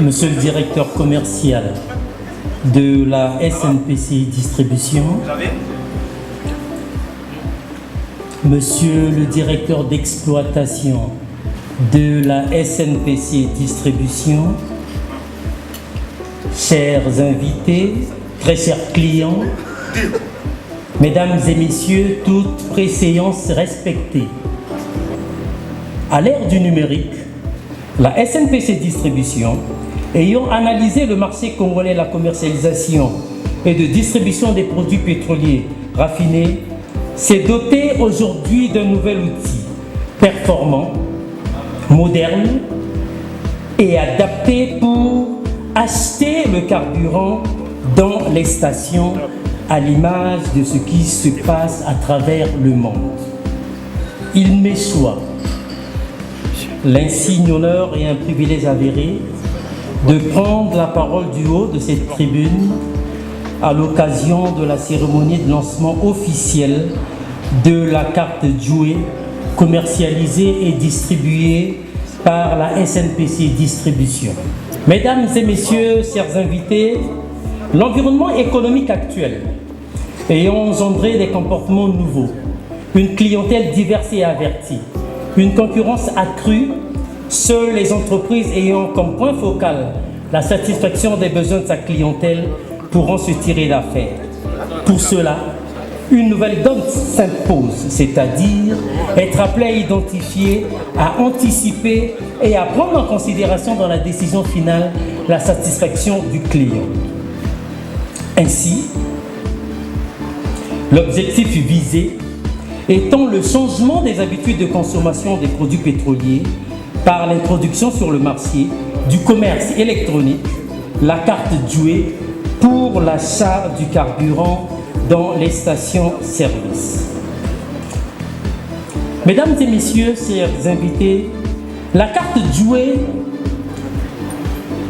Monsieur le directeur commercial de la SNPC Distribution, Monsieur le directeur d'exploitation de la SNPC Distribution, chers invités, très chers clients, mesdames et messieurs, toutes préséances respectées. À l'ère du numérique, la SNPC Distribution, ayant analysé le marché congolais de la commercialisation et de distribution des produits pétroliers raffinés, s'est dotée aujourd'hui d'un nouvel outil performant, moderne et adapté pour acheter le carburant dans les stations à l'image de ce qui se passe à travers le monde. Il m'échoit l'insigne honneur et un privilège avéré de prendre la parole du haut de cette tribune à l'occasion de la cérémonie de lancement officiel de la carte Jouet commercialisée et distribuée par la SNPC Distribution. Mesdames et messieurs, chers invités, l'environnement économique actuel ayant engendré des comportements nouveaux, une clientèle diverse et avertie, une concurrence accrue, seules les entreprises ayant comme point focal la satisfaction des besoins de sa clientèle pourront se tirer d'affaire. Pour cela, une nouvelle donne s'impose, c'est-à-dire être appelé à identifier, à anticiper et à prendre en considération dans la décision finale la satisfaction du client. Ainsi, l'objectif visé étant le changement des habitudes de consommation des produits pétroliers par l'introduction sur le marché du commerce électronique, la carte Jouet pour l'achat du carburant dans les stations-service. Mesdames et messieurs, chers invités, la carte Jouet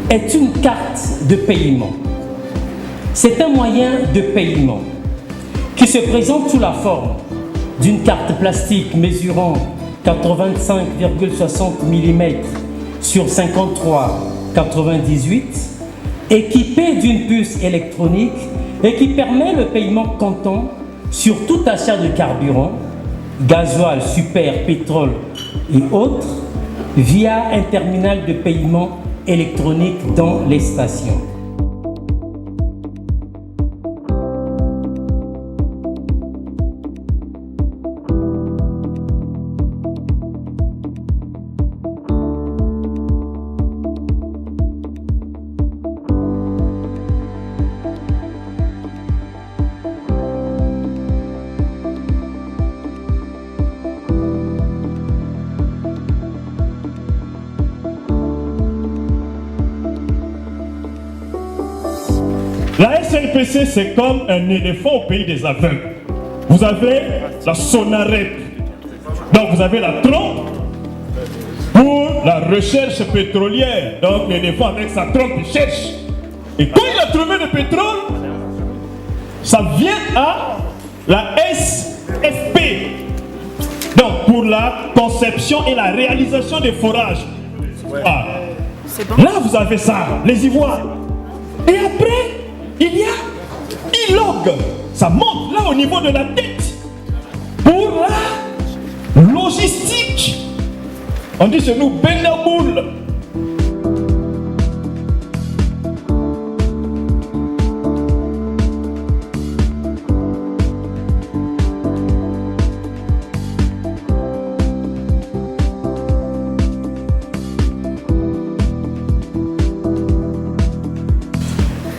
est une carte de paiement. C'est un moyen de paiement qui se présente sous la forme d'une carte plastique mesurant 85,60 mm sur 53,98, équipée d'une puce électronique et qui permet le paiement comptant sur tout achat de carburant, gasoil, super, pétrole et autres, via un terminal de paiement électronique dans les stations. La SNPC, c'est comme un éléphant au pays des aveugles. Vous avez la sonarette. Donc vous avez la trompe pour la recherche pétrolière. Donc l'éléphant avec sa trompe, il cherche. Et quand il a trouvé le pétrole, ça vient à la SFP. Donc pour la conception et la réalisation des forages. Ah. Là vous avez ça, les ivoires. Et après, il y a ILOG, ça monte là au niveau de la tête pour la logistique. On dit chez nous Benaboul.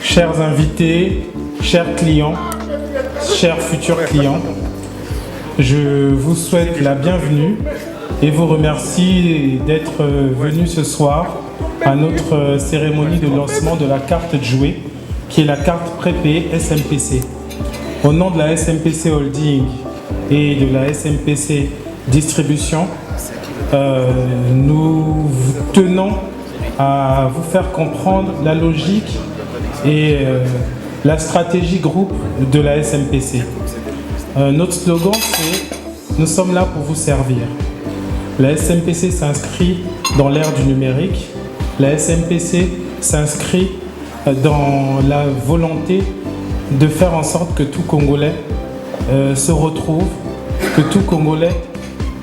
Chers invités, chers clients, chers futurs clients, je vous souhaite la bienvenue et vous remercie d'être venus ce soir à notre cérémonie de lancement de la carte Jouet, qui est la carte prépayée SMPC. Au nom de la SMPC Holding et de la SMPC Distribution, nous tenons à vous faire comprendre la logique et la stratégie groupe de la SMPC. Notre slogan, c'est « Nous sommes là pour vous servir ». La SMPC s'inscrit dans l'ère du numérique. La SMPC s'inscrit dans la volonté de faire en sorte que tout Congolais se retrouve, que tout Congolais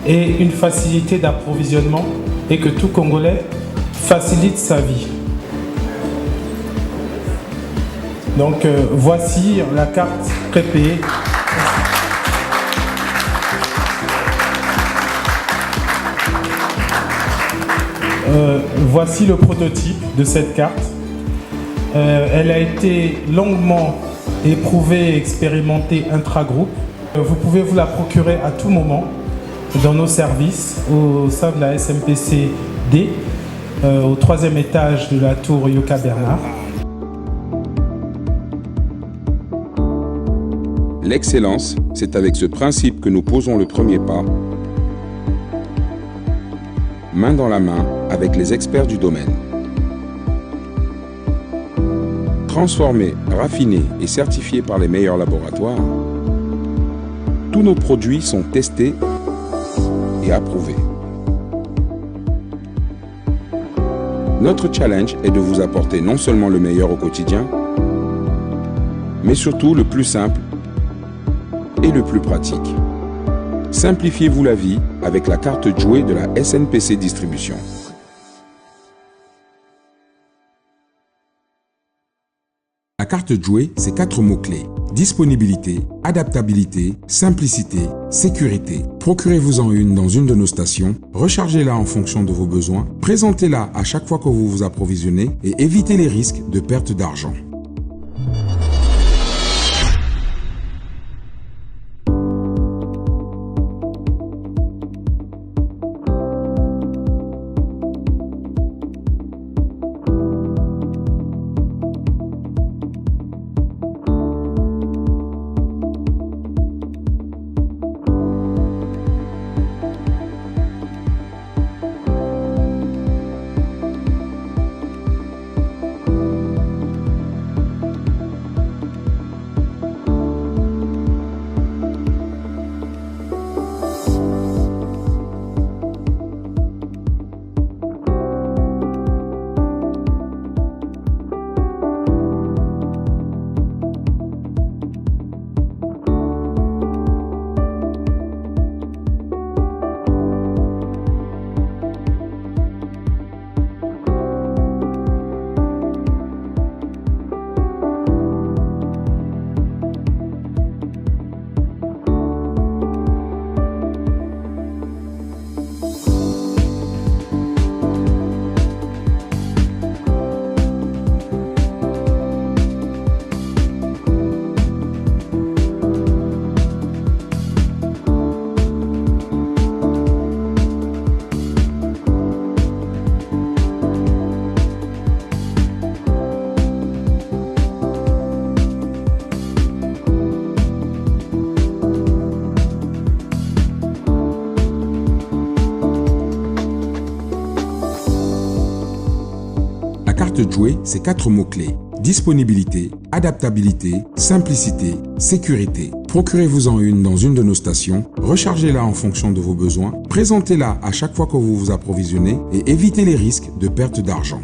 ait une facilité d'approvisionnement et que tout Congolais facilite sa vie. Donc voici la carte prépayée. Voici le prototype de cette carte. Elle a été longuement éprouvée et expérimentée intra-groupe. Vous pouvez vous la procurer à tout moment dans nos services au sein de la SMPC-D, au 3e étage de la tour Yoka Bernard. L'excellence, c'est avec ce principe que nous posons le premier pas, main dans la main avec les experts du domaine. Transformés, raffinés et certifiés par les meilleurs laboratoires, tous nos produits sont testés et approuvés. Notre challenge est de vous apporter non seulement le meilleur au quotidien, mais surtout le plus simple et le plus pratique. Simplifiez-vous la vie avec la carte jouée de la SNPC Distribution. La carte jouée, c'est 4 mots-clés. Disponibilité, adaptabilité, simplicité, sécurité. Procurez-vous-en une dans une de nos stations, rechargez-la en fonction de vos besoins, présentez-la à chaque fois que vous vous approvisionnez et évitez les risques de perte d'argent. De jouer ces 4 mots-clés. Disponibilité, adaptabilité, simplicité, sécurité. Procurez-vous-en une dans une de nos stations, rechargez-la en fonction de vos besoins, présentez-la à chaque fois que vous vous approvisionnez et évitez les risques de perte d'argent.